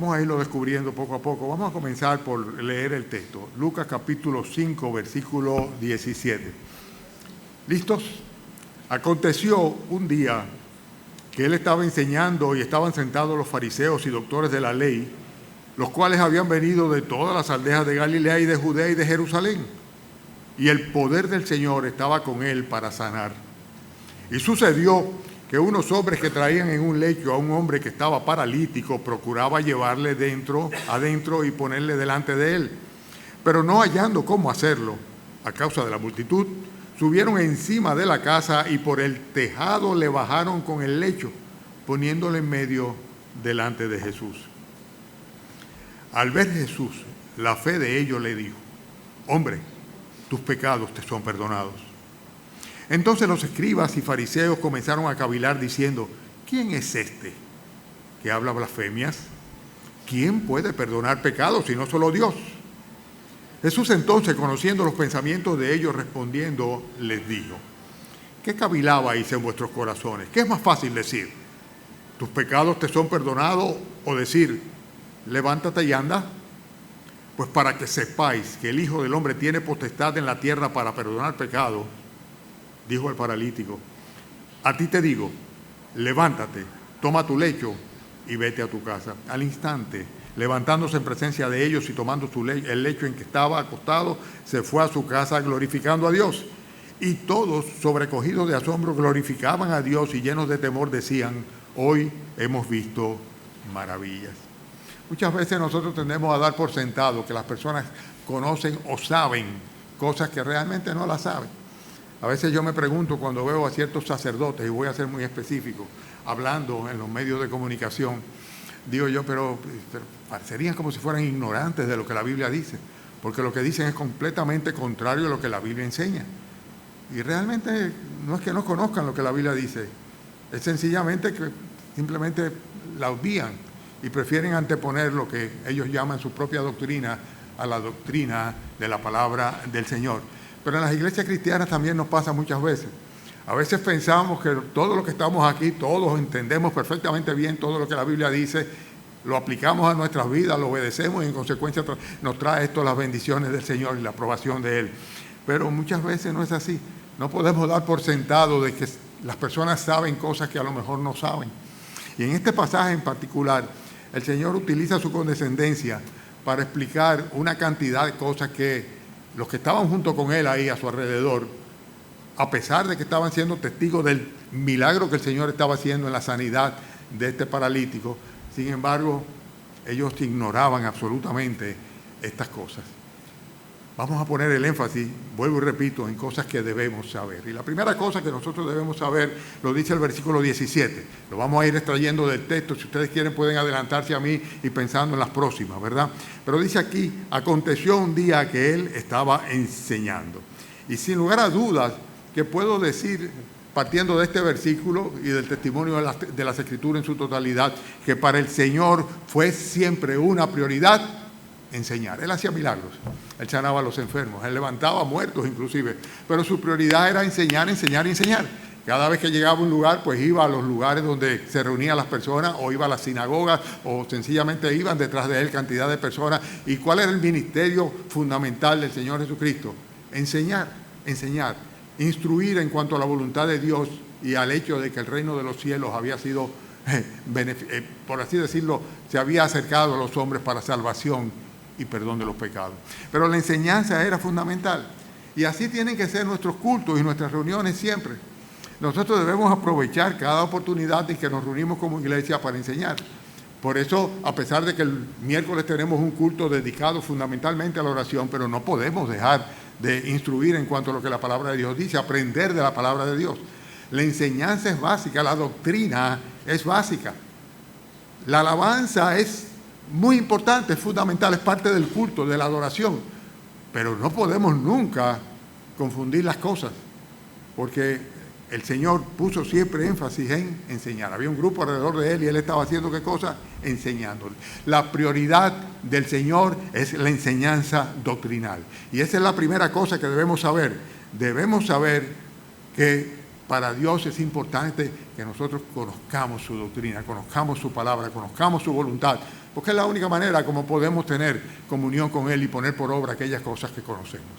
Vamos a irlo descubriendo poco a poco. Vamos a comenzar por leer el texto. Lucas capítulo 5, versículo 17. ¿Listos? Aconteció un día que él estaba enseñando y estaban sentados los fariseos y doctores de la ley, los cuales habían venido de todas las aldeas de Galilea y de Judea y de Jerusalén. Y el poder del Señor estaba con él para sanar. Y sucedió que unos hombres que traían en un lecho a un hombre que estaba paralítico procuraba llevarle adentro y ponerle delante de él. Pero no hallando cómo hacerlo, a causa de la multitud, subieron encima de la casa y por el tejado le bajaron con el lecho, poniéndole en medio delante de Jesús. Al ver Jesús, la fe de ellos le dijo: hombre, tus pecados te son perdonados. Entonces los escribas y fariseos comenzaron a cavilar diciendo: ¿quién es este que habla blasfemias? ¿Quién puede perdonar pecados si no solo Dios? Jesús entonces, conociendo los pensamientos de ellos, respondiendo, les dijo: ¿qué cavilabais en vuestros corazones? ¿Qué es más fácil decir? ¿Tus pecados te son perdonados? O decir: levántate y anda. Pues para que sepáis que el Hijo del Hombre tiene potestad en la tierra para perdonar pecados, dijo el paralítico: a ti te digo, levántate, toma tu lecho y vete a tu casa. Al instante, levantándose en presencia de ellos y tomando el lecho en que estaba acostado, se fue a su casa glorificando a Dios. Y todos, sobrecogidos de asombro, glorificaban a Dios y llenos de temor decían: hoy hemos visto maravillas. Muchas veces nosotros tendemos a dar por sentado que las personas conocen o saben cosas que realmente no las saben. A veces yo me pregunto cuando veo a ciertos sacerdotes, y voy a ser muy específico, hablando en los medios de comunicación, digo yo, pero parecerían como si fueran ignorantes de lo que la Biblia dice, porque lo que dicen es completamente contrario a lo que la Biblia enseña. Y realmente no es que no conozcan lo que la Biblia dice, es sencillamente que simplemente la obvían y prefieren anteponer lo que ellos llaman su propia doctrina a la doctrina de la palabra del Señor. Pero en las iglesias cristianas también nos pasa muchas veces. A veces pensamos que todo lo que estamos aquí, todos entendemos perfectamente bien todo lo que la Biblia dice, lo aplicamos a nuestras vidas, lo obedecemos y en consecuencia nos trae esto las bendiciones del Señor y la aprobación de Él. Pero muchas veces no es así. No podemos dar por sentado de que las personas saben cosas que a lo mejor no saben. Y en este pasaje en particular, el Señor utiliza su condescendencia para explicar una cantidad de cosas que los que estaban junto con él ahí a su alrededor, a pesar de que estaban siendo testigos del milagro que el Señor estaba haciendo en la sanidad de este paralítico, sin embargo, ellos ignoraban absolutamente estas cosas. Vamos a poner el énfasis, vuelvo y repito, en cosas que debemos saber. Y la primera cosa que nosotros debemos saber lo dice el versículo 17. Lo vamos a ir extrayendo del texto. Si ustedes quieren pueden adelantarse a mí y pensando en las próximas, ¿verdad? Pero dice aquí: aconteció un día que él estaba enseñando. Y sin lugar a dudas que puedo decir, partiendo de este versículo y del testimonio de las Escrituras en su totalidad, que para el Señor fue siempre una prioridad enseñar. Él hacía milagros, él sanaba a los enfermos, él levantaba muertos inclusive, pero su prioridad era enseñar, enseñar y enseñar. Cada vez que llegaba a un lugar, pues iba a los lugares donde se reunían las personas, o iba a las sinagogas, o sencillamente iban detrás de él cantidad de personas. ¿Y cuál era el ministerio fundamental del Señor Jesucristo? Enseñar, enseñar, instruir en cuanto a la voluntad de Dios y al hecho de que el reino de los cielos había sido, por así decirlo, se había acercado a los hombres para salvación y perdón de los pecados. Pero la enseñanza era fundamental. Y así tienen que ser nuestros cultos y nuestras reuniones siempre. Nosotros debemos aprovechar cada oportunidad en que nos reunimos como iglesia para enseñar. Por eso, a pesar de que el miércoles tenemos un culto dedicado fundamentalmente a la oración, pero no podemos dejar de instruir en cuanto a lo que la palabra de Dios dice, aprender de la palabra de Dios. La enseñanza es básica, la doctrina es básica. La alabanza es muy importante, es fundamental, es parte del culto, de la adoración. Pero no podemos nunca confundir las cosas, porque el Señor puso siempre énfasis en enseñar. Había un grupo alrededor de él y él estaba haciendo ¿qué cosa? Enseñándole. La prioridad del Señor es la enseñanza doctrinal. Y esa es la primera cosa que debemos saber. Debemos saber que para Dios es importante que nosotros conozcamos su doctrina, conozcamos su palabra, conozcamos su voluntad, porque es la única manera como podemos tener comunión con Él y poner por obra aquellas cosas que conocemos.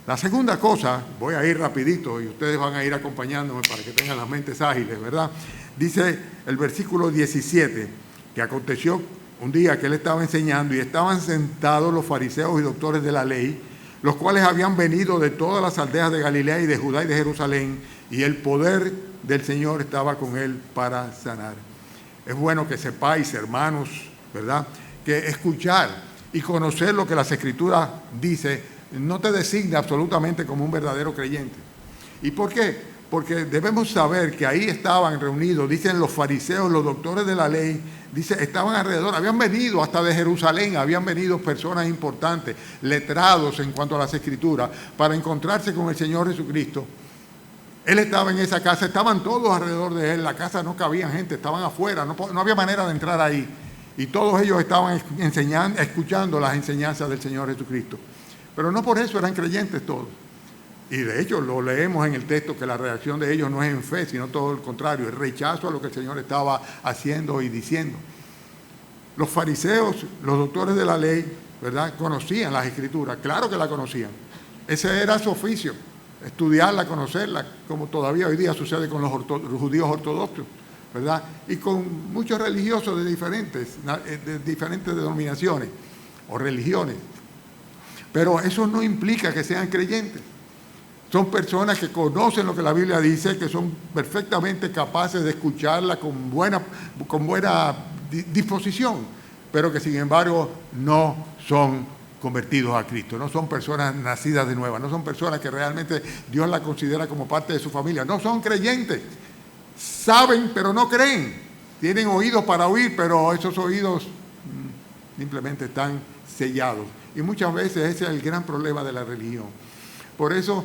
La segunda cosa, voy a ir rapidito y ustedes van a ir acompañándome para que tengan las mentes ágiles, ¿verdad? Dice el versículo 17, que aconteció un día que él estaba enseñando y estaban sentados los fariseos y doctores de la ley, los cuales habían venido de todas las aldeas de Galilea y de Judá y de Jerusalén, y el poder del Señor estaba con él para sanar. Es bueno que sepáis, hermanos, ¿verdad?, que escuchar y conocer lo que las Escrituras dice no te designa absolutamente como un verdadero creyente. ¿Y por qué? Porque debemos saber que ahí estaban reunidos, dicen los fariseos, los doctores de la ley, dice, estaban alrededor, habían venido hasta de Jerusalén, habían venido personas importantes, letrados en cuanto a las Escrituras, para encontrarse con el Señor Jesucristo. Él estaba en esa casa, estaban todos alrededor de él, la casa no cabía gente, estaban afuera, no había manera de entrar ahí. Y todos ellos estaban escuchando las enseñanzas del Señor Jesucristo. Pero no por eso eran creyentes todos. Y de hecho lo leemos en el texto que la reacción de ellos no es en fe, sino todo el contrario, el rechazo a lo que el Señor estaba haciendo y diciendo. Los fariseos, los doctores de la ley, ¿verdad?, conocían las Escrituras, claro que la conocían. Ese era su oficio, estudiarla, conocerla, como todavía hoy día sucede con los judíos ortodoxos, ¿verdad? Y con muchos religiosos de diferentes denominaciones o religiones. Pero eso no implica que sean creyentes. Son personas que conocen lo que la Biblia dice, que son perfectamente capaces de escucharla con buena disposición, pero que sin embargo no son convertidos a Cristo, no son personas nacidas de nuevo, no son personas que realmente Dios la considera como parte de su familia, no son creyentes, saben pero no creen, tienen oídos para oír, pero esos oídos simplemente están sellados. Y muchas veces ese es el gran problema de la religión. Por eso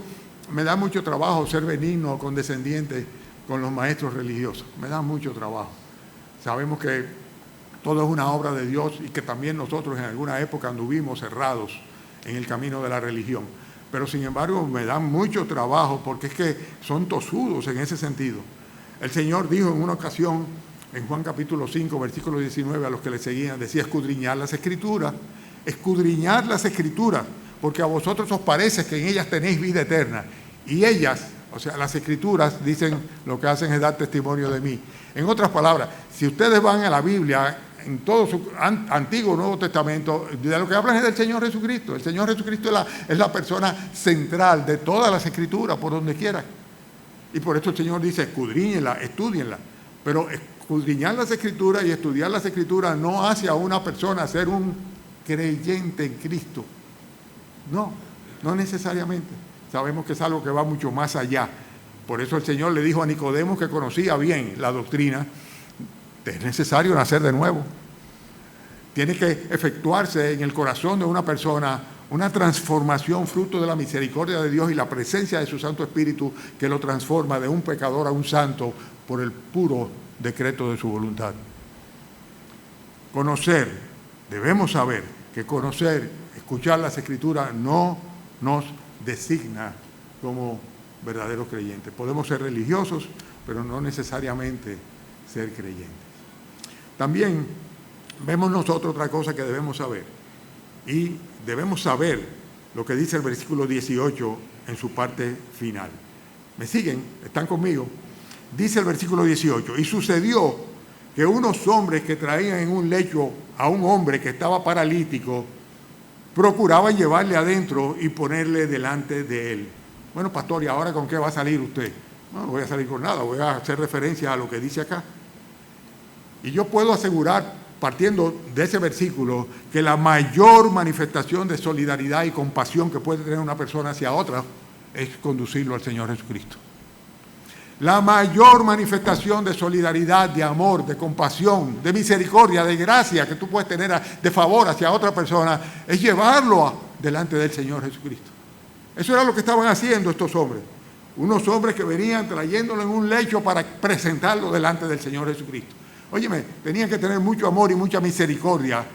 me da mucho trabajo ser benigno, condescendiente con los maestros religiosos. Me da mucho trabajo. Sabemos que todo es una obra de Dios y que también nosotros en alguna época anduvimos cerrados en el camino de la religión. Pero sin embargo me da mucho trabajo porque es que son tosudos en ese sentido. El Señor dijo en una ocasión, en Juan capítulo 5, versículo 19, a los que le seguían, decía escudriñar las Escrituras, porque a vosotros os parece que en ellas tenéis vida eterna. Y ellas, o sea, las Escrituras, dicen, lo que hacen es dar testimonio de mí. En otras palabras, si ustedes van a la Biblia, en todo su Antiguo y Nuevo Testamento, de lo que hablan es del Señor Jesucristo. El Señor Jesucristo es la persona central de todas las Escrituras, por donde quiera. Y por eso el Señor dice, escudriñenla, estúdienla. Pero escudriñar las Escrituras y estudiar las Escrituras no hace a una persona ser un creyente en Cristo. No necesariamente. Sabemos que es algo que va mucho más allá. Por eso el Señor le dijo a Nicodemo, que conocía bien la doctrina, es necesario nacer de nuevo. Tiene que efectuarse en el corazón de una persona una transformación fruto de la misericordia de Dios y la presencia de su Santo Espíritu que lo transforma de un pecador a un santo por el puro decreto de su voluntad. Conocer, debemos saber que conocer, escuchar las Escrituras no nos designa como verdaderos creyentes. Podemos ser religiosos, pero no necesariamente ser creyentes. También vemos nosotros otra cosa que debemos saber. Y debemos saber lo que dice el versículo 18 en su parte final. ¿Me siguen? ¿Están conmigo? Dice el versículo 18, y sucedió que unos hombres que traían en un lecho a un hombre que estaba paralítico, procuraban llevarle adentro y ponerle delante de él. Bueno, pastor, ¿y ahora con qué va a salir usted? No voy a salir con nada, voy a hacer referencia a lo que dice acá. Y yo puedo asegurar, partiendo de ese versículo, que la mayor manifestación de solidaridad y compasión que puede tener una persona hacia otra es conducirlo al Señor Jesucristo. La mayor manifestación de solidaridad, de amor, de compasión, de misericordia, de gracia que tú puedes tener de favor hacia otra persona es llevarlo delante del Señor Jesucristo. Eso era lo que estaban haciendo estos hombres. Unos hombres que venían trayéndolo en un lecho para presentarlo delante del Señor Jesucristo. Óyeme, tenían que tener mucho amor y mucha misericordia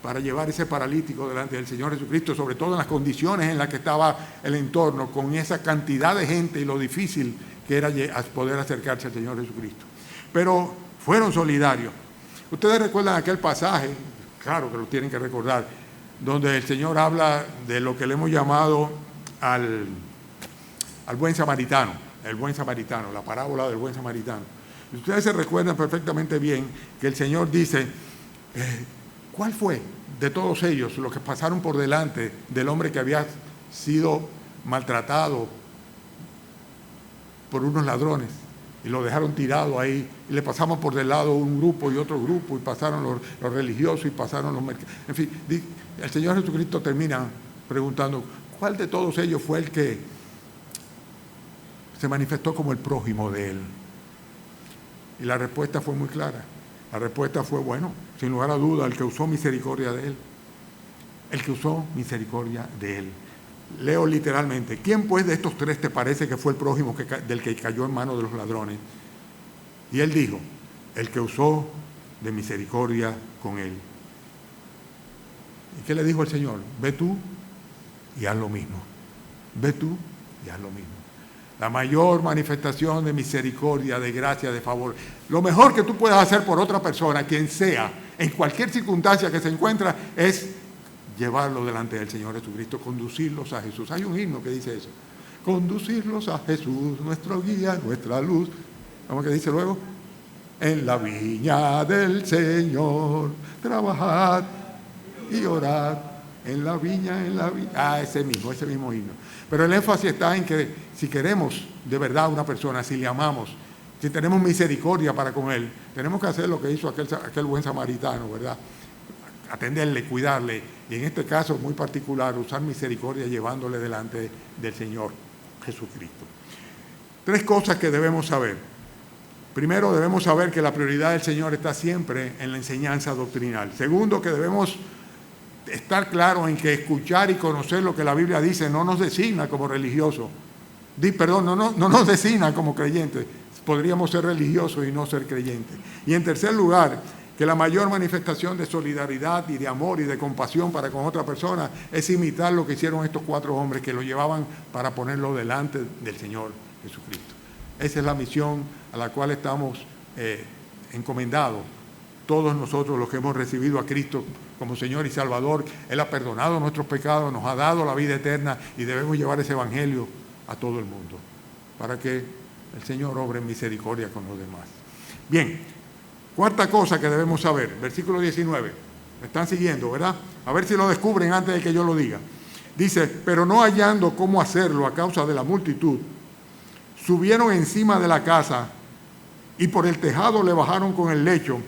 para llevar ese paralítico delante del Señor Jesucristo, sobre todo en las condiciones en las que estaba el entorno, con esa cantidad de gente y lo difícil que era poder acercarse al Señor Jesucristo. Pero fueron solidarios. Ustedes recuerdan aquel pasaje, claro que lo tienen que recordar, donde el Señor habla de lo que le hemos llamado al buen samaritano, el buen samaritano, la parábola del buen samaritano. Ustedes se recuerdan perfectamente bien que el Señor dice, ¿cuál fue de todos ellos los que pasaron por delante del hombre que había sido maltratado por unos ladrones y lo dejaron tirado ahí, y le pasamos por del lado un grupo y otro grupo, y pasaron los religiosos y pasaron los mercados? En fin, el Señor Jesucristo termina preguntando, ¿cuál de todos ellos fue el que se manifestó como el prójimo de él? Y la respuesta fue muy clara. La respuesta fue, bueno, sin lugar a duda, el que usó misericordia de él. El que usó misericordia de él. Leo literalmente, ¿quién pues de estos tres te parece que fue el prójimo del que cayó en manos de los ladrones? Y él dijo, el que usó de misericordia con él. ¿Y qué le dijo el Señor? Ve tú y haz lo mismo. Ve tú y haz lo mismo. La mayor manifestación de misericordia, de gracia, de favor. Lo mejor que tú puedas hacer por otra persona, quien sea, en cualquier circunstancia que se encuentra, es llevarlo delante del Señor Jesucristo, conducirlos a Jesús. Hay un himno que dice eso. Conducirlos a Jesús, nuestro guía, nuestra luz. ¿Cómo que dice luego? En la viña del Señor, trabajad y orad. En la viña, en la viña. Ah, ese mismo himno. Pero el énfasis está en que si queremos de verdad a una persona, si le amamos, si tenemos misericordia para con él, tenemos que hacer lo que hizo aquel buen samaritano, ¿verdad? Atenderle, cuidarle, y en este caso muy particular, usar misericordia llevándole delante del Señor Jesucristo. 3 cosas que debemos saber. Primero, debemos saber que la prioridad del Señor está siempre en la enseñanza doctrinal. Segundo, que debemos estar claros en que escuchar y conocer lo que la Biblia dice no nos designa como religiosos. No nos designa como creyentes. Podríamos ser religiosos y no ser creyentes. Y en tercer lugar, que la mayor manifestación de solidaridad y de amor y de compasión para con otra persona es imitar lo que hicieron estos 4 hombres que lo llevaban para ponerlo delante del Señor Jesucristo. Esa es la misión a la cual estamos encomendados. Todos nosotros los que hemos recibido a Cristo como Señor y Salvador, Él ha perdonado nuestros pecados, nos ha dado la vida eterna y debemos llevar ese evangelio a todo el mundo para que el Señor obre en misericordia con los demás. Bien, cuarta cosa que debemos saber, versículo 19. Me están siguiendo, ¿verdad? A ver si lo descubren antes de que yo lo diga. Dice, pero no hallando cómo hacerlo a causa de la multitud, subieron encima de la casa y por el tejado le bajaron con el lecho,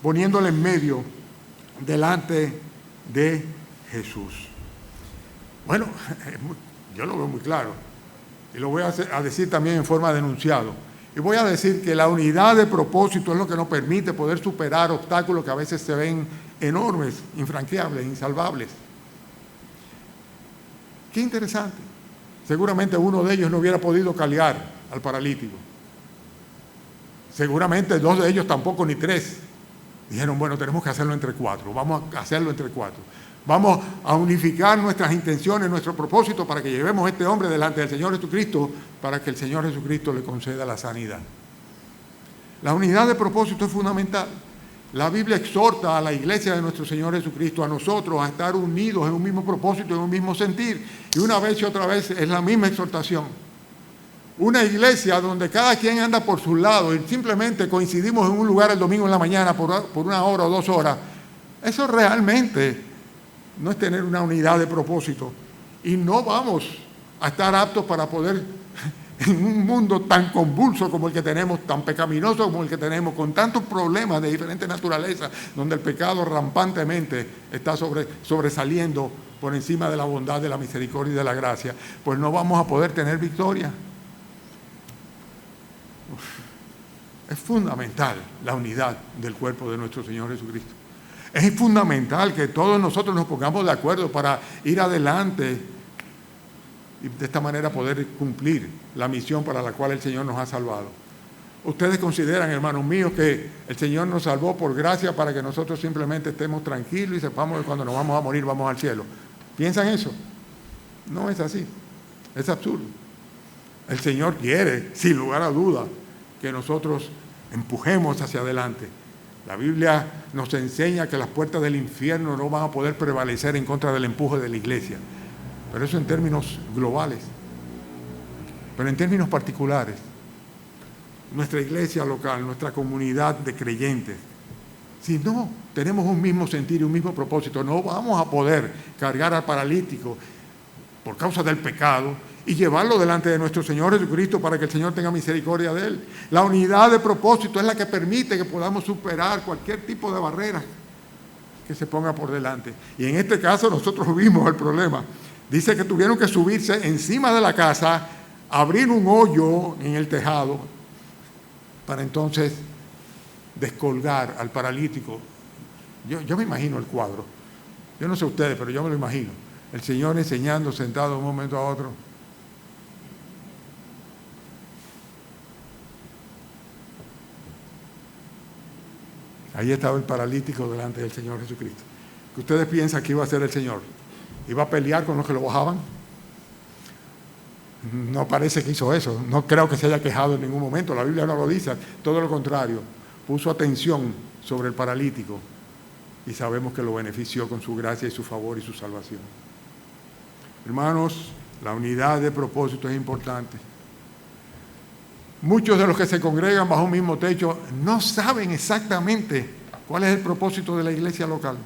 poniéndole en medio delante de Jesús. Bueno, yo lo veo muy claro y lo voy a decir también en forma de enunciado. Y voy a decir que la unidad de propósito es lo que nos permite poder superar obstáculos que a veces se ven enormes, infranqueables, insalvables. Qué interesante. Seguramente uno de ellos no hubiera podido cargar al paralítico. Seguramente 2 de ellos tampoco, ni 3. Dijeron, bueno, tenemos que hacerlo entre 4. Vamos a hacerlo entre 4. Vamos a unificar nuestras intenciones, nuestro propósito para que llevemos a este hombre delante del Señor Jesucristo, para que el Señor Jesucristo le conceda la sanidad. La unidad de propósito es fundamental. La Biblia exhorta a la iglesia de nuestro Señor Jesucristo, a nosotros, a estar unidos en un mismo propósito, en un mismo sentir. Y una vez y otra vez es la misma exhortación. Una iglesia donde cada quien anda por su lado y simplemente coincidimos en un lugar el domingo en la mañana por 1 hora o 2 horas, eso realmente no es tener una unidad de propósito. Y no vamos a estar aptos para poder, en un mundo tan convulso como el que tenemos, tan pecaminoso como el que tenemos, con tantos problemas de diferente naturaleza, donde el pecado rampantemente está sobresaliendo por encima de la bondad, de la misericordia y de la gracia, pues no vamos a poder tener victoria. Es fundamental la unidad del cuerpo de nuestro Señor Jesucristo. Es fundamental que todos nosotros nos pongamos de acuerdo para ir adelante y de esta manera poder cumplir la misión para la cual el Señor nos ha salvado. Ustedes consideran, hermanos míos, que el Señor nos salvó por gracia para que nosotros simplemente estemos tranquilos y sepamos que cuando nos vamos a morir vamos al cielo. ¿Piensan eso? No es así. Es absurdo. El Señor quiere, sin lugar a duda, que nosotros empujemos hacia adelante. La Biblia nos enseña que las puertas del infierno no van a poder prevalecer en contra del empuje de la iglesia. Pero eso en términos globales. Pero en términos particulares, nuestra iglesia local, nuestra comunidad de creyentes, si no tenemos un mismo sentir y un mismo propósito, no vamos a poder cargar al paralítico por causa del pecado y llevarlo delante de nuestro Señor Jesucristo para que el Señor tenga misericordia de él. La unidad de propósito es la que permite que podamos superar cualquier tipo de barrera que se ponga por delante. Y en este caso nosotros vimos el problema. Dice que tuvieron que subirse encima de la casa, abrir un hoyo en el tejado para entonces descolgar al paralítico. Yo me imagino el cuadro. Yo no sé ustedes, pero yo me lo imagino. El Señor enseñando, sentado de un momento a otro. Ahí estaba el paralítico delante del Señor Jesucristo. ¿Qué ustedes piensan que iba a hacer el Señor? ¿Iba a pelear con los que lo bajaban? No parece que hizo eso. No creo que se haya quejado en ningún momento. La Biblia no lo dice. Todo lo contrario. Puso atención sobre el paralítico y sabemos que lo benefició con su gracia y su favor y su salvación. Hermanos, la unidad de propósito es importante. Muchos de los que se congregan bajo un mismo techo no saben exactamente cuál es el propósito de la iglesia local.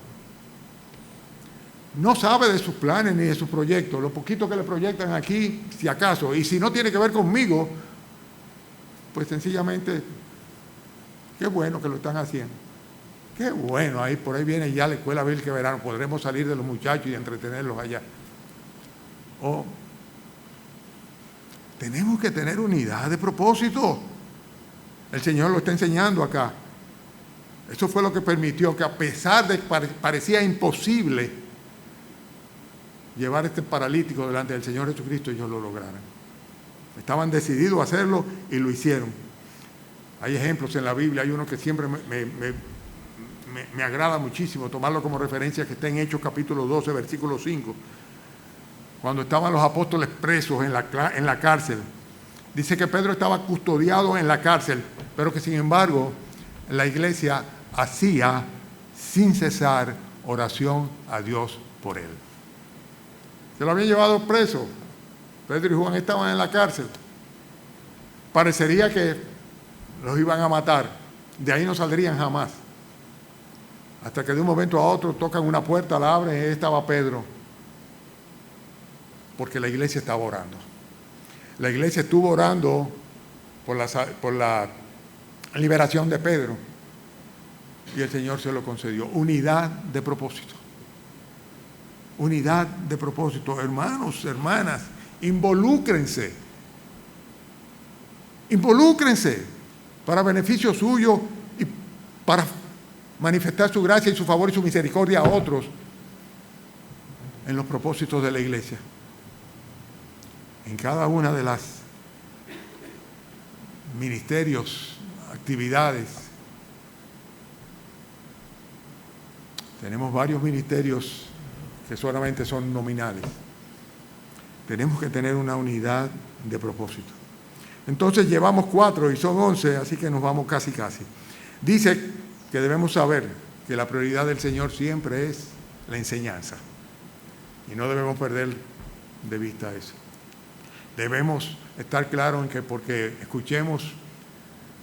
No sabe de sus planes ni de sus proyectos. Lo poquito que le proyectan aquí, si acaso, y si no tiene que ver conmigo, pues sencillamente, qué bueno que lo están haciendo. Qué bueno, ahí por ahí viene ya la escuela bíblica de verano, podremos salir de los muchachos y entretenerlos allá. Tenemos que tener unidad de propósito. El Señor lo está enseñando acá. Eso fue lo que permitió que, a pesar de que parecía imposible llevar este paralítico delante del Señor Jesucristo, ellos lo lograran. Estaban decididos a hacerlo y lo hicieron. Hay ejemplos en la Biblia, hay uno que siempre me agrada muchísimo tomarlo como referencia, que está en Hechos capítulo 12, versículo 5. Cuando estaban los apóstoles presos en la cárcel. Dice que Pedro estaba custodiado en la cárcel, pero que sin embargo la iglesia hacía sin cesar oración a Dios por él. Se lo habían llevado preso. Pedro y Juan estaban en la cárcel. Parecería que los iban a matar. De ahí no saldrían jamás. Hasta que de un momento a otro tocan una puerta, la abren y ahí estaba Pedro. Porque la iglesia estaba orando. La iglesia estuvo orando por la liberación de Pedro. Y el Señor se lo concedió. Unidad de propósito. Unidad de propósito. Hermanos, hermanas, involúcrense. Involúcrense para beneficio suyo y para manifestar su gracia y su favor y su misericordia a otros en los propósitos de la iglesia. En cada una de las ministerios, actividades. Tenemos varios ministerios que solamente son nominales. Tenemos que tener una unidad de propósito. Entonces llevamos 4 y son 11, así que nos vamos casi. Dice que debemos saber que la prioridad del Señor siempre es la enseñanza. Y no debemos perder de vista eso. Debemos estar claros en que porque escuchemos,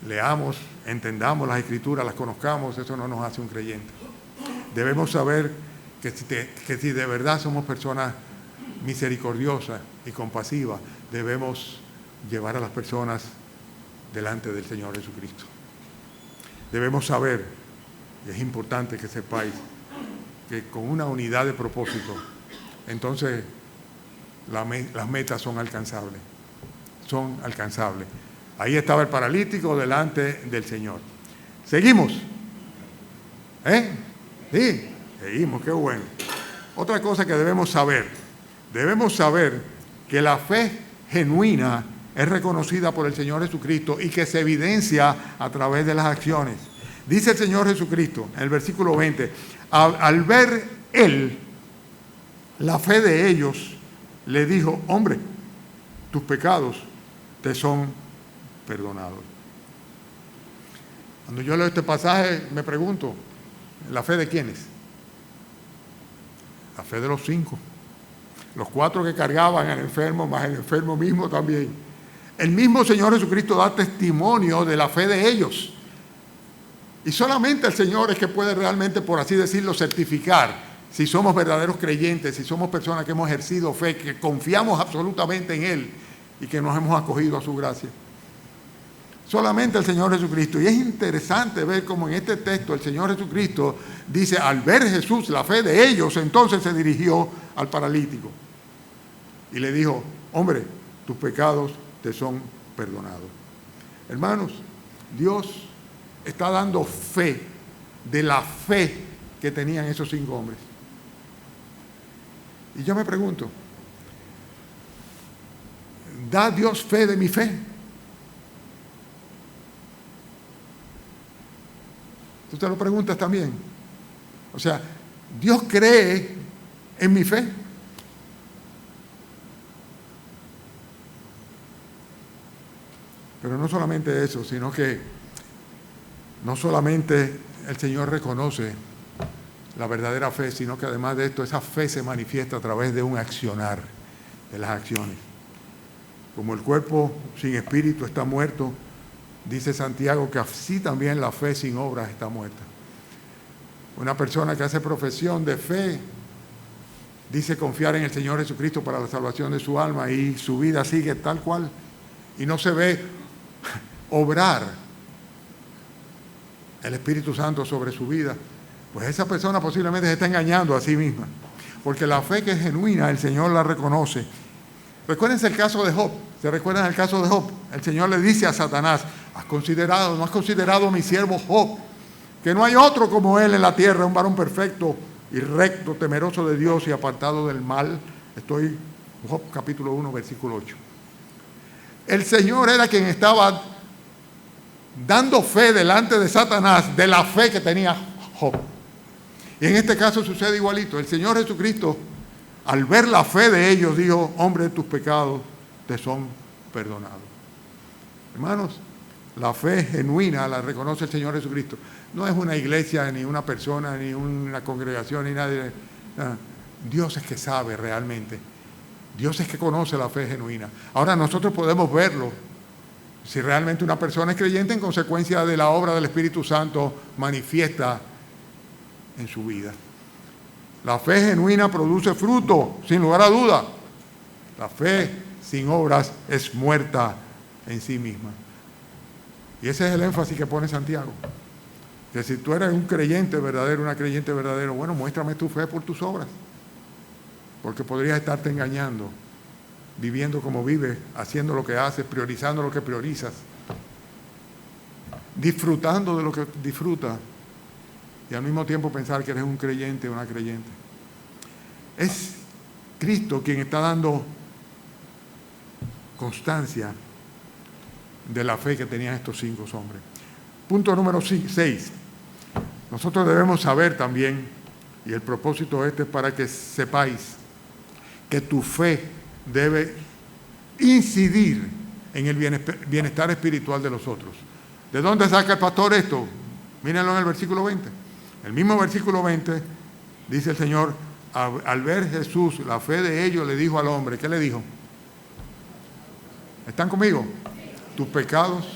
leamos, entendamos las Escrituras, las conozcamos, eso no nos hace un creyente. Debemos saber que si de verdad somos personas misericordiosas y compasivas, debemos llevar a las personas delante del Señor Jesucristo. Debemos saber, y es importante que sepáis, que con una unidad de propósito, entonces las metas son alcanzables. Son alcanzables. Ahí estaba el paralítico delante del Señor. ¿Seguimos? Sí, seguimos, qué bueno. Otra cosa que debemos saber que la fe genuina es reconocida por el Señor Jesucristo y que se evidencia a través de las acciones. Dice el Señor Jesucristo en el versículo 20, al ver Él la fe de ellos, le dijo, hombre, tus pecados te son perdonados. Cuando yo leo este pasaje me pregunto, ¿la fe de quiénes? La fe de los 5. Los 4 que cargaban al enfermo, más el enfermo mismo también. El mismo Señor Jesucristo da testimonio de la fe de ellos. Y solamente el Señor es que puede realmente, por así decirlo, certificar si somos verdaderos creyentes, si somos personas que hemos ejercido fe, que confiamos absolutamente en Él y que nos hemos acogido a su gracia. Solamente el Señor Jesucristo. Y es interesante ver cómo en este texto el Señor Jesucristo dice, al ver Jesús la fe de ellos, entonces se dirigió al paralítico y le dijo, hombre, tus pecados te son perdonados. Hermanos, Dios está dando fe de la fe que tenían esos 5 hombres. Y yo me pregunto, ¿da Dios fe de mi fe? Tú te lo preguntas también. O sea, ¿Dios cree en mi fe? Pero no solamente eso, sino que no solamente el Señor reconoce la verdadera fe, sino que además de esto, esa fe se manifiesta a través de un accionar, de las acciones. Como el cuerpo sin espíritu está muerto, dice Santiago que así también la fe sin obras está muerta. Una persona que hace profesión de fe dice confiar en el Señor Jesucristo para la salvación de su alma y su vida sigue tal cual y no se ve obrar el Espíritu Santo sobre su vida, pues esa persona posiblemente se está engañando a sí misma, porque la fe que es genuina el Señor la reconoce. Recuérdense el caso de Job. ¿Se recuerdan el caso de Job? El Señor le dice a Satanás, ¿no has considerado a mi siervo Job? Que no hay otro como él en la tierra, un varón perfecto y recto, temeroso de Dios y apartado del mal. Estoy en Job capítulo 1, versículo 8. El Señor era quien estaba dando fe delante de Satanás de la fe que tenía Job. Y en este caso sucede igualito. El Señor Jesucristo, al ver la fe de ellos, dijo, hombre, tus pecados te son perdonados. Hermanos, la fe genuina la reconoce el Señor Jesucristo. No es una iglesia, ni una persona, ni una congregación, ni nadie. No. Dios es que sabe realmente. Dios es que conoce la fe genuina. Ahora nosotros podemos verlo. Si realmente una persona es creyente en consecuencia de la obra del Espíritu Santo manifiesta en su vida. La fe genuina produce fruto, sin lugar a duda. La fe sin obras es muerta en sí misma. Y ese es el énfasis que pone Santiago. Que si tú eres un creyente verdadero, una creyente verdadera, bueno, muéstrame tu fe por tus obras. Porque podrías estarte engañando, viviendo como vives, haciendo lo que haces, priorizando lo que priorizas, disfrutando de lo que disfrutas y al mismo tiempo pensar que eres un creyente o una creyente. Es Cristo quien está dando constancia de la fe que tenían estos 5 hombres. Punto número 6. Nosotros debemos saber también, y el propósito es para que sepáis, que tu fe debe incidir en el bienestar espiritual de los otros. ¿De dónde saca el pastor esto? Mírenlo en el versículo 20. El mismo versículo 20 dice el Señor, al ver Jesús la fe de ellos, le dijo al hombre, ¿qué le dijo? ¿Están conmigo? Tus pecados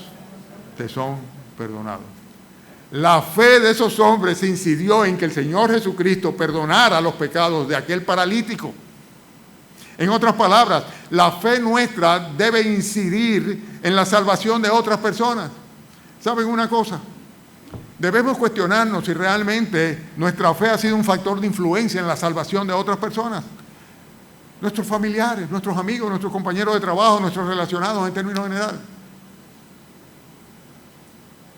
te son perdonados. La fe de esos hombres incidió en que el Señor Jesucristo perdonara los pecados de aquel paralítico. En otras palabras, la fe nuestra debe incidir en la salvación de otras personas. ¿Saben una cosa? Debemos cuestionarnos si realmente nuestra fe ha sido un factor de influencia en la salvación de otras personas. Nuestros familiares, nuestros amigos, nuestros compañeros de trabajo, nuestros relacionados en términos generales.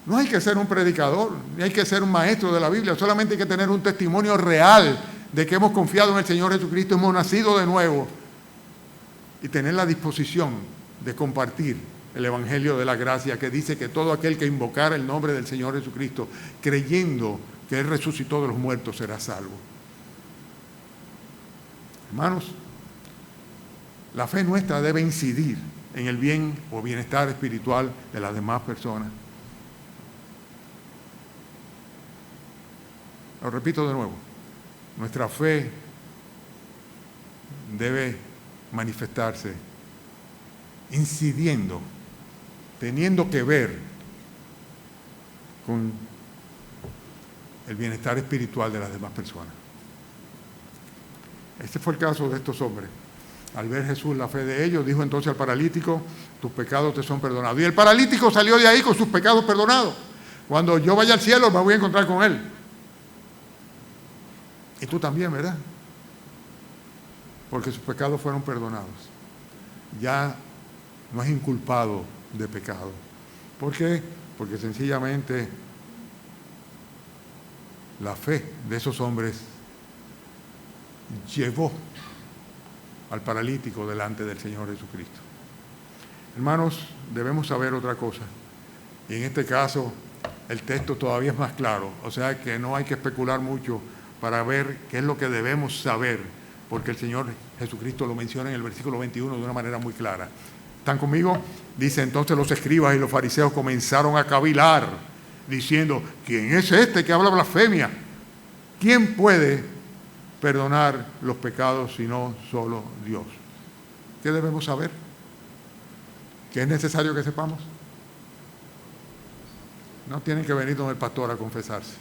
No hay que ser un predicador, ni hay que ser un maestro de la Biblia, solamente hay que tener un testimonio real de que hemos confiado en el Señor Jesucristo, hemos nacido de nuevo y tener la disposición de compartir el Evangelio de la gracia que dice que todo aquel que invocara el nombre del Señor Jesucristo, creyendo que Él resucitó de los muertos, será salvo. Hermanos, la fe nuestra debe incidir en el bien o bienestar espiritual de las demás personas. Lo repito de nuevo, nuestra fe debe manifestarse incidiendo, teniendo que ver con el bienestar espiritual de las demás personas. Este fue el caso de estos hombres. Al ver Jesús la fe de ellos, dijo entonces al paralítico, tus pecados te son perdonados. Y el paralítico salió de ahí con sus pecados perdonados. Cuando yo vaya al cielo me voy a encontrar con él. Y tú también, ¿verdad? Porque sus pecados fueron perdonados. Ya no es inculpado de pecado. ¿Por qué? Porque sencillamente la fe de esos hombres llevó al paralítico delante del Señor Jesucristo. Hermanos, debemos saber otra cosa. Y en este caso, el texto todavía es más claro. O sea que no hay que especular mucho para ver qué es lo que debemos saber, porque el Señor Jesucristo lo menciona en el versículo 21 de una manera muy clara. ¿Están conmigo? Dice, entonces los escribas y los fariseos comenzaron a cavilar, diciendo, ¿quién es este que habla blasfemia? ¿Quién puede perdonar los pecados sino solo Dios? ¿Qué debemos saber? ¿Qué es necesario que sepamos? No tienen que venir donde el pastor a confesarse.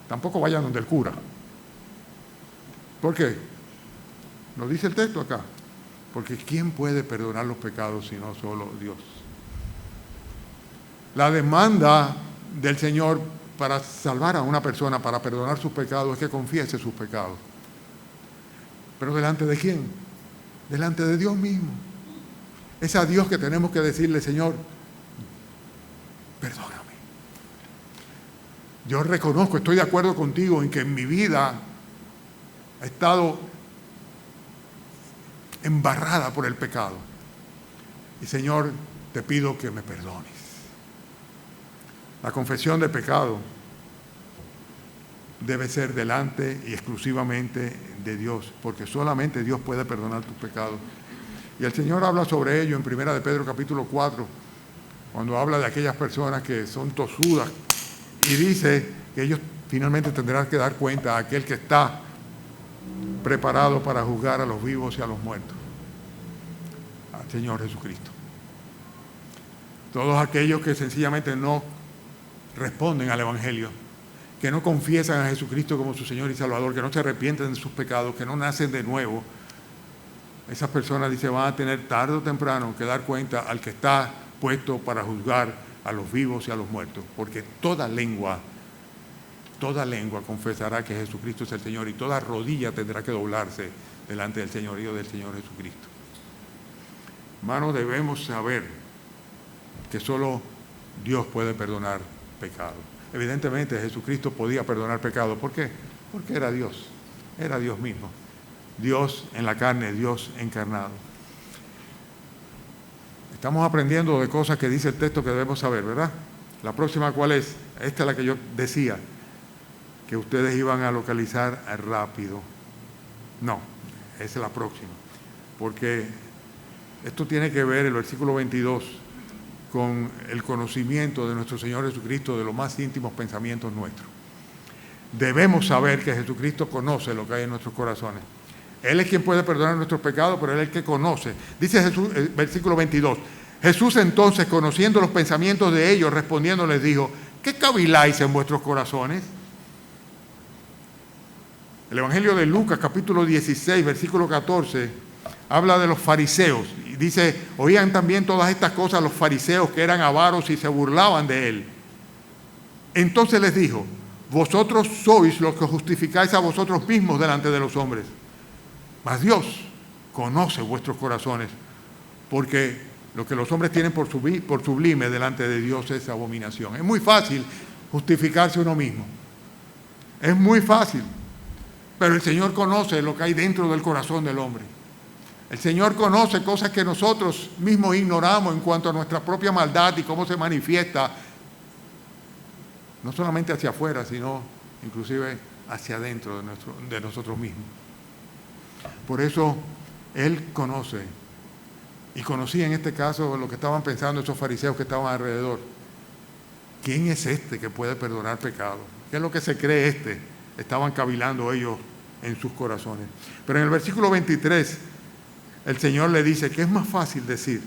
Tampoco vayan donde el cura. ¿Por qué? Lo dice el texto acá. Porque ¿quién puede perdonar los pecados sino solo Dios? La demanda del Señor para salvar a una persona, para perdonar sus pecados, es que confiese sus pecados. ¿Pero delante de quién? Delante de Dios mismo. Es a Dios que tenemos que decirle, Señor, perdóname. Yo reconozco, estoy de acuerdo contigo en que en mi vida ha estado embarrada por el pecado. Y Señor, te pido que me perdones. La confesión de pecado debe ser delante y exclusivamente de Dios, porque solamente Dios puede perdonar tus pecados. Y el Señor habla sobre ello en 1 de Pedro capítulo 4, cuando habla de aquellas personas que son tosudas, y dice que ellos finalmente tendrán que dar cuenta a aquel que está preparado para juzgar a los vivos y a los muertos, al Señor Jesucristo. Todos aquellos que sencillamente no responden al Evangelio, que no confiesan a Jesucristo como su Señor y Salvador, que no se arrepienten de sus pecados, que no nacen de nuevo, esas personas, dice, van a tener tarde o temprano que dar cuenta al que está puesto para juzgar a los vivos y a los muertos, porque toda lengua confesará que Jesucristo es el Señor y toda rodilla tendrá que doblarse delante del señorío del Señor Jesucristo. Hermanos, debemos saber que solo Dios puede perdonar pecado. Evidentemente Jesucristo podía perdonar pecado. ¿Por qué? Porque era Dios mismo. Dios en la carne, Dios encarnado. Estamos aprendiendo de cosas que dice el texto que debemos saber, ¿verdad? La próxima, ¿cuál es? Esta es la que yo decía, que ustedes iban a localizar rápido. No, esa es la próxima. Porque esto tiene que ver, el versículo 22, con el conocimiento de nuestro Señor Jesucristo de los más íntimos pensamientos nuestros. Debemos saber que Jesucristo conoce lo que hay en nuestros corazones. Él es quien puede perdonar nuestros pecados, pero Él es el que conoce. Dice Jesús, versículo 22, Jesús entonces, conociendo los pensamientos de ellos, respondiendo les dijo, ¿qué caviláis en vuestros corazones? El Evangelio de Lucas, capítulo 16, versículo 14, habla de los fariseos. Y dice, oían también todas estas cosas los fariseos que eran avaros y se burlaban de Él. Entonces les dijo, vosotros sois los que justificáis a vosotros mismos delante de los hombres. Mas Dios conoce vuestros corazones, porque lo que los hombres tienen por sublime delante de Dios es abominación. Es muy fácil justificarse uno mismo. Es muy fácil. Pero el Señor conoce lo que hay dentro del corazón del hombre. El Señor conoce cosas que nosotros mismos ignoramos en cuanto a nuestra propia maldad y cómo se manifiesta, no solamente hacia afuera, sino inclusive hacia adentro de nosotros mismos. Por eso Él conoce Y conocí en este caso lo que estaban pensando esos fariseos que estaban alrededor. ¿Quién es este que puede perdonar pecados? ¿Qué es lo que se cree este? Estaban cavilando ellos en sus corazones. Pero en el versículo 23, el Señor le dice que es más fácil decir,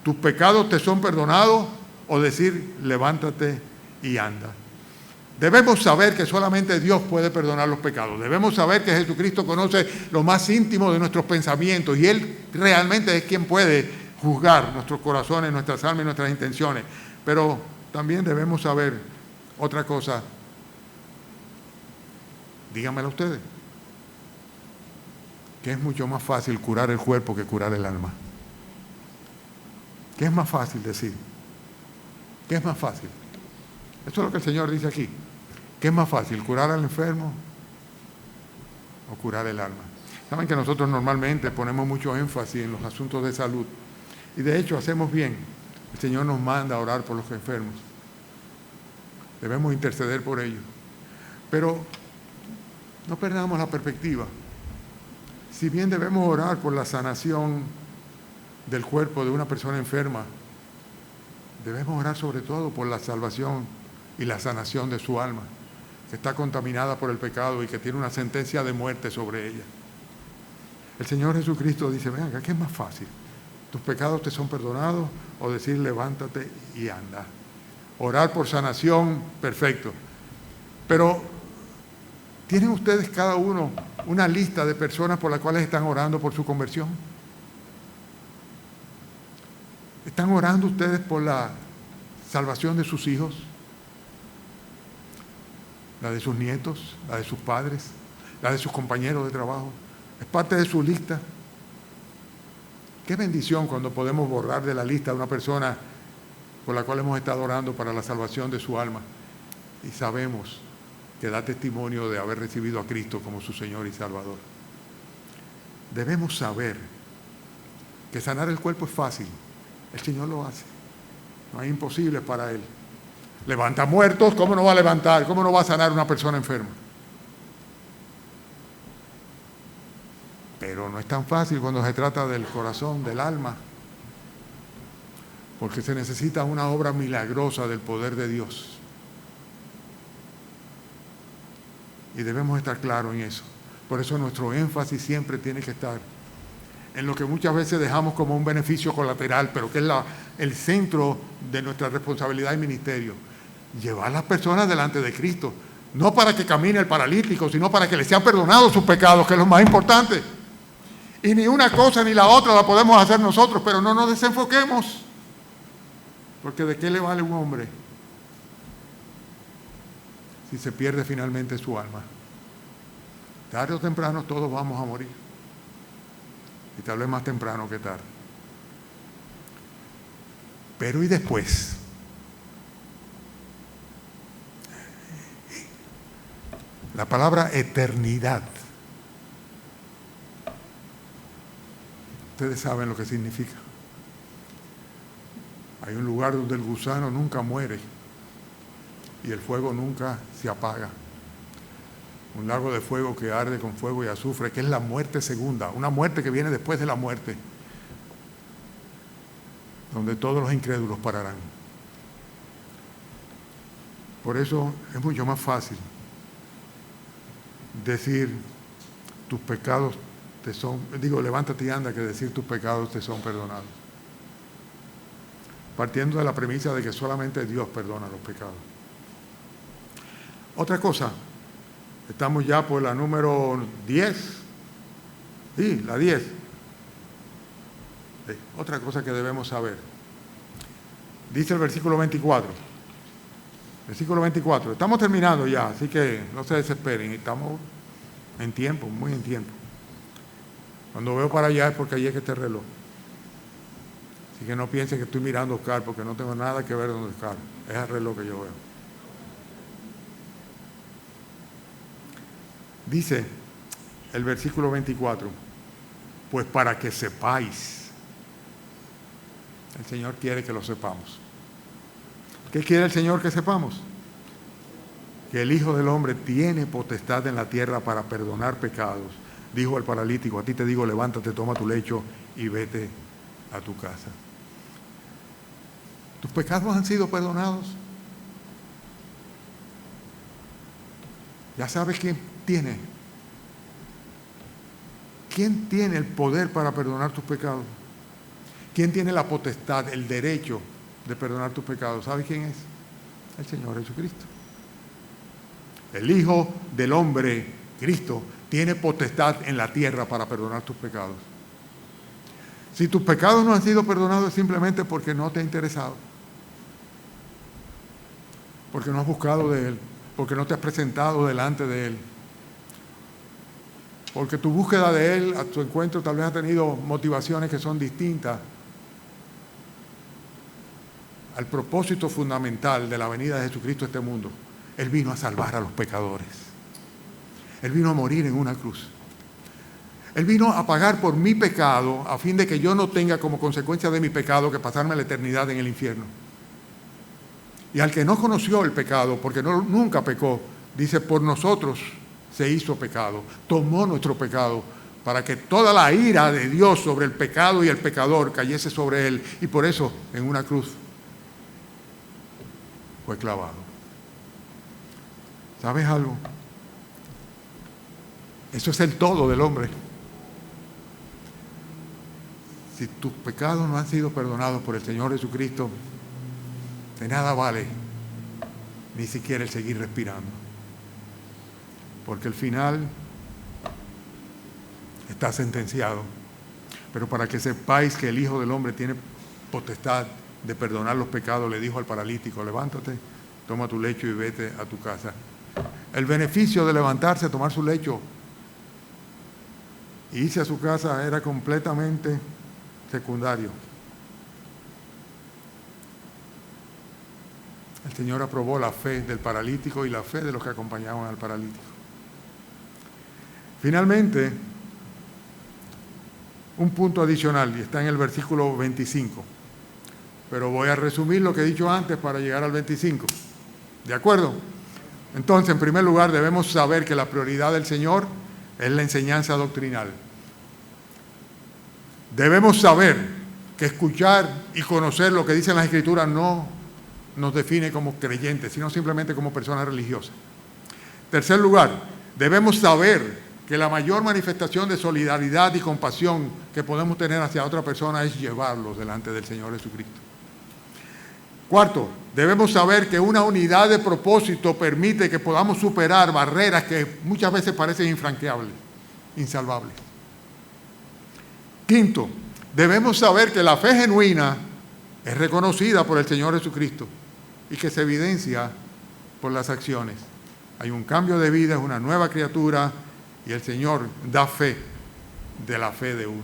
tus pecados te son perdonados, o decir, levántate y anda. Debemos saber que solamente Dios puede perdonar los pecados. Debemos saber que Jesucristo conoce lo más íntimo de nuestros pensamientos y Él realmente es quien puede juzgar nuestros corazones, nuestras almas y nuestras intenciones. Pero también debemos saber otra cosa. Díganmelo ustedes. Que es mucho más fácil curar el cuerpo que curar el alma. ¿Qué es más fácil decir? ¿Qué es más fácil? Eso es lo que el Señor dice aquí. ¿Qué es más fácil, curar al enfermo o curar el alma? Saben que nosotros normalmente ponemos mucho énfasis en los asuntos de salud. Y de hecho hacemos bien. El Señor nos manda a orar por los enfermos. Debemos interceder por ellos. Pero no perdamos la perspectiva. Si bien debemos orar por la sanación del cuerpo de una persona enferma, debemos orar sobre todo por la salvación y la sanación de su alma, que está contaminada por el pecado y que tiene una sentencia de muerte sobre ella. El Señor Jesucristo dice, venga, ¿qué es más fácil? ¿Tus pecados te son perdonados? O decir, levántate y anda. Orar por sanación, perfecto. Pero, ¿tienen ustedes cada uno una lista de personas por las cuales están orando por su conversión? ¿Están orando ustedes por la salvación de sus hijos? ¿La de sus nietos? ¿La de sus padres? ¿La de sus compañeros de trabajo? ¿Es parte de su lista? Qué bendición cuando podemos borrar de la lista a una persona por la cual hemos estado orando para la salvación de su alma y sabemos que da testimonio de haber recibido a Cristo como su Señor y Salvador. Debemos saber que sanar el cuerpo es fácil. El Señor lo hace. No es imposible para Él. Levanta muertos, ¿cómo no va a levantar? ¿Cómo no va a sanar una persona enferma? Pero no es tan fácil cuando se trata del corazón, del alma, porque se necesita una obra milagrosa del poder de Dios. Y debemos estar claros en eso. Por eso nuestro énfasis siempre tiene que estar en lo que muchas veces dejamos como un beneficio colateral, pero que es el centro de nuestra responsabilidad y ministerio. Llevar a las personas delante de Cristo, no para que camine el paralítico, sino para que le sean perdonados sus pecados, que es lo más importante. Y ni una cosa ni la otra la podemos hacer nosotros, pero no nos desenfoquemos. Porque ¿de qué le vale un hombre si se pierde finalmente su alma? Tarde o temprano todos vamos a morir. Y tal vez más temprano que tarde. Pero ¿y después? La palabra eternidad. Ustedes saben lo que significa. Hay un lugar donde el gusano nunca muere y el fuego nunca se apaga. Un lago de fuego que arde con fuego y azufre, que es la muerte segunda, una muerte que viene después de la muerte, donde todos los incrédulos pararán. Por eso es mucho más fácil decir tus pecados te son, levántate y anda, que decir tus pecados te son perdonados. Partiendo de la premisa de que solamente Dios perdona los pecados. Otra cosa, estamos ya por la número 10. Sí, la 10. Otra cosa que debemos saber. Dice el versículo 24. Versículo 24. Estamos terminando ya, así que no se desesperen. Estamos en tiempo, muy en tiempo. Cuando veo para allá es porque allí es que está el reloj. Así que no piensen que estoy mirando a Oscar, porque no tengo nada que ver con Oscar. Es el reloj que yo veo. Dice el versículo 24, pues para que sepáis. El Señor quiere que lo sepamos. ¿Qué quiere el Señor que sepamos? Que el Hijo del Hombre tiene potestad en la tierra para perdonar pecados. Dijo al paralítico, a ti te digo, levántate, toma tu lecho y vete a tu casa. ¿Tus pecados han sido perdonados? Ya sabes quién tiene. ¿Quién tiene el poder para perdonar tus pecados? ¿Quién tiene la potestad, el derecho de perdonar tus pecados? ¿Sabes quién es? El Señor Jesucristo. El Hijo del Hombre, Cristo, tiene potestad en la tierra para perdonar tus pecados. Si tus pecados no han sido perdonados es simplemente porque no te ha interesado, porque no has buscado de Él, porque no te has presentado delante de Él, porque tu búsqueda de Él, a tu encuentro, tal vez ha tenido motivaciones que son distintas al propósito fundamental de la venida de Jesucristo a este mundo. Él vino a salvar a los pecadores. Él vino a morir en una cruz. Él vino a pagar por mi pecado a fin de que yo no tenga como consecuencia de mi pecado que pasarme la eternidad en el infierno. Y al que no conoció el pecado, porque nunca pecó, dice, por nosotros se hizo pecado, tomó nuestro pecado, para que toda la ira de Dios sobre el pecado y el pecador cayese sobre Él. Y por eso, en una cruz, fue clavado. ¿Sabes algo? Eso es el todo del hombre. Si tus pecados no han sido perdonados por el Señor Jesucristo, de nada vale ni siquiera el seguir respirando. Porque el final está sentenciado. Pero para que sepáis que el Hijo del Hombre tiene potestad de perdonar los pecados, le dijo al paralítico, levántate, toma tu lecho y vete a tu casa. El beneficio de levantarse, tomar su lecho e irse a su casa era completamente secundario. El Señor aprobó la fe del paralítico y la fe de los que acompañaban al paralítico. Finalmente, un punto adicional, y está en el versículo 25. Pero voy a resumir lo que he dicho antes para llegar al 25. ¿De acuerdo? Entonces, en primer lugar, debemos saber que la prioridad del Señor es la enseñanza doctrinal. Debemos saber que escuchar y conocer lo que dicen las Escrituras no nos define como creyentes, sino simplemente como personas religiosas. Tercer lugar, debemos saber que la mayor manifestación de solidaridad y compasión que podemos tener hacia otra persona es llevarlos delante del Señor Jesucristo. Cuarto, debemos saber que una unidad de propósito permite que podamos superar barreras que muchas veces parecen infranqueables, insalvables. Quinto, debemos saber que la fe genuina es reconocida por el Señor Jesucristo y que se evidencia por las acciones. Hay un cambio de vida, es una nueva criatura y el Señor da fe de la fe de uno.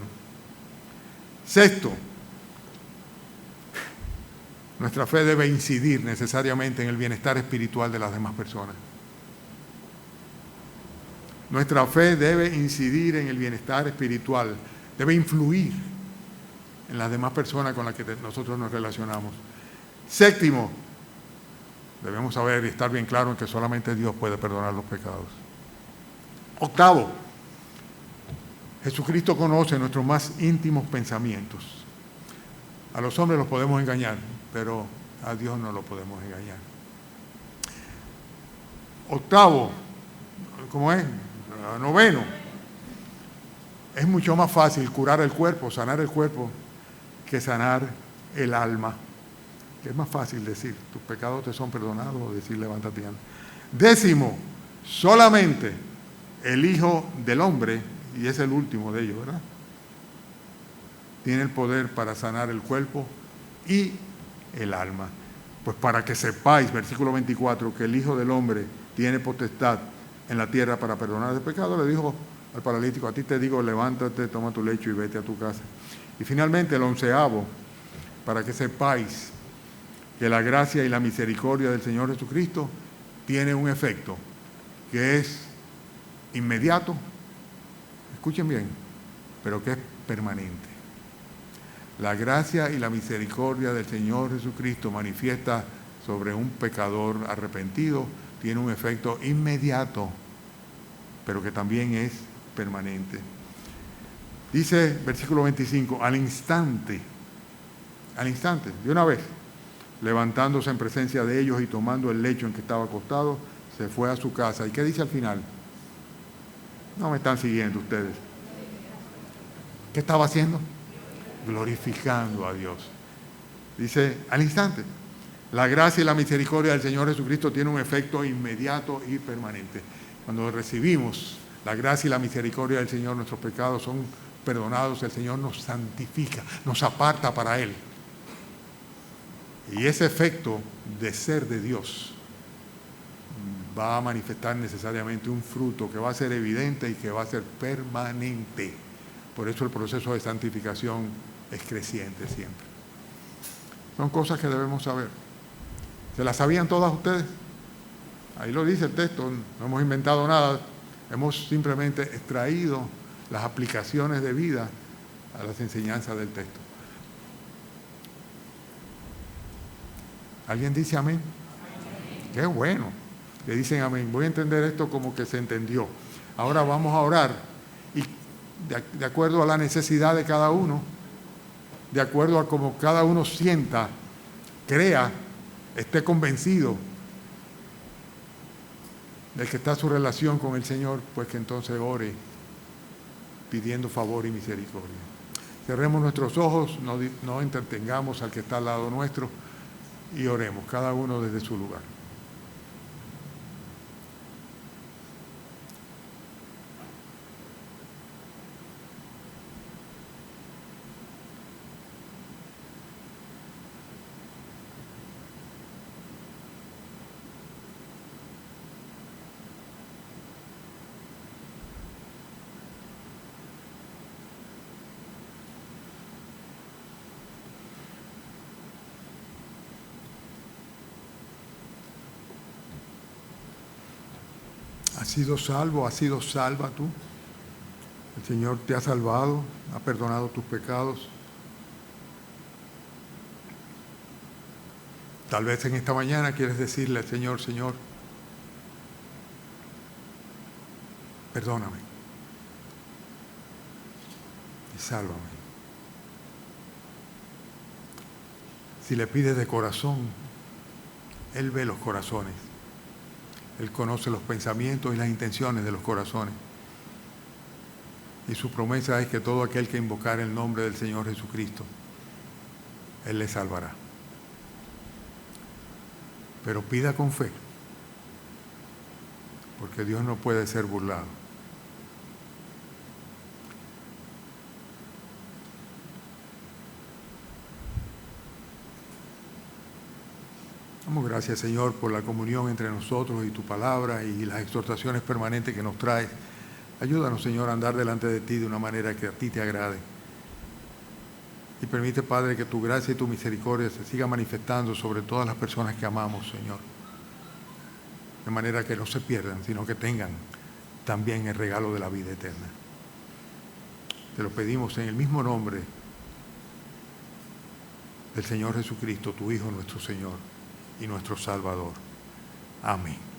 Sexto, nuestra fe debe incidir necesariamente en el bienestar espiritual de las demás personas. Nuestra fe debe incidir en el bienestar espiritual, debe influir en las demás personas con las que nosotros nos relacionamos. Séptimo, debemos saber y estar bien claro en que solamente Dios puede perdonar los pecados. Octavo, Jesucristo conoce nuestros más íntimos pensamientos. A los hombres los podemos engañar, pero a Dios no lo podemos engañar. Octavo, ¿cómo es? Noveno, es mucho más fácil curar el cuerpo, sanar el cuerpo, que sanar el alma. Que es más fácil decir, tus pecados te son perdonados, o decir, levántate y anda. Décimo, solamente el Hijo del Hombre, y es el último de ellos, ¿verdad?, tiene el poder para sanar el cuerpo y el alma. Pues para que sepáis, versículo 24, que el Hijo del Hombre tiene potestad en la tierra para perdonar el pecado, le dijo al paralítico, a ti te digo, levántate, toma tu lecho y vete a tu casa. Y finalmente el 11avo, para que sepáis que la gracia y la misericordia del Señor Jesucristo tiene un efecto que es inmediato, escuchen bien, pero que es permanente. La gracia y la misericordia del Señor Jesucristo manifiesta sobre un pecador arrepentido, tiene un efecto inmediato, pero que también es permanente. Dice, versículo 25, al instante al instante, de una vez, levantándose en presencia de ellos y tomando el lecho en que estaba acostado, se fue a su casa. ¿Y qué dice al final? No me están siguiendo ustedes. ¿Qué estaba haciendo? Glorificando a Dios. Dice, al instante. La gracia y la misericordia del Señor Jesucristo tienen un efecto inmediato y permanente. Cuando recibimos la gracia y la misericordia del Señor, nuestros pecados son perdonados, el Señor nos santifica, nos aparta para Él. Y ese efecto de ser de Dios va a manifestar necesariamente un fruto que va a ser evidente y que va a ser permanente. Por eso el proceso de santificación es creciente siempre. Son cosas que debemos saber. ¿Se las sabían todas ustedes? Ahí lo dice el texto, no hemos inventado nada, hemos simplemente extraído las aplicaciones de vida a las enseñanzas del texto. ¿Alguien dice amén? Qué bueno que dicen amén. Voy a entender esto como que se entendió. Ahora vamos a orar y de acuerdo a la necesidad de cada uno, de acuerdo a cómo cada uno sienta, crea, esté convencido de que está su relación con el Señor, pues que entonces ore pidiendo favor y misericordia. Cerremos nuestros ojos, no entretengamos al que está al lado nuestro y oremos, cada uno desde su lugar. ¿Has sido salvo? ¿Has sido salva tú? El Señor te ha salvado, ha perdonado tus pecados. Tal vez en esta mañana quieres decirle al Señor, Señor, perdóname y sálvame. Si le pides de corazón, Él ve los corazones. Él conoce los pensamientos y las intenciones de los corazones. Y su promesa es que todo aquel que invocar el nombre del Señor Jesucristo, Él le salvará. Pero pida con fe, porque Dios no puede ser burlado. Damos gracias, Señor, por la comunión entre nosotros y tu palabra y las exhortaciones permanentes que nos traes. Ayúdanos, Señor, a andar delante de ti de una manera que a ti te agrade. Y permite, Padre, que tu gracia y tu misericordia se siga manifestando sobre todas las personas que amamos, Señor. De manera que no se pierdan, sino que tengan también el regalo de la vida eterna. Te lo pedimos en el mismo nombre del Señor Jesucristo, tu Hijo, nuestro Señor y nuestro Salvador. Amén.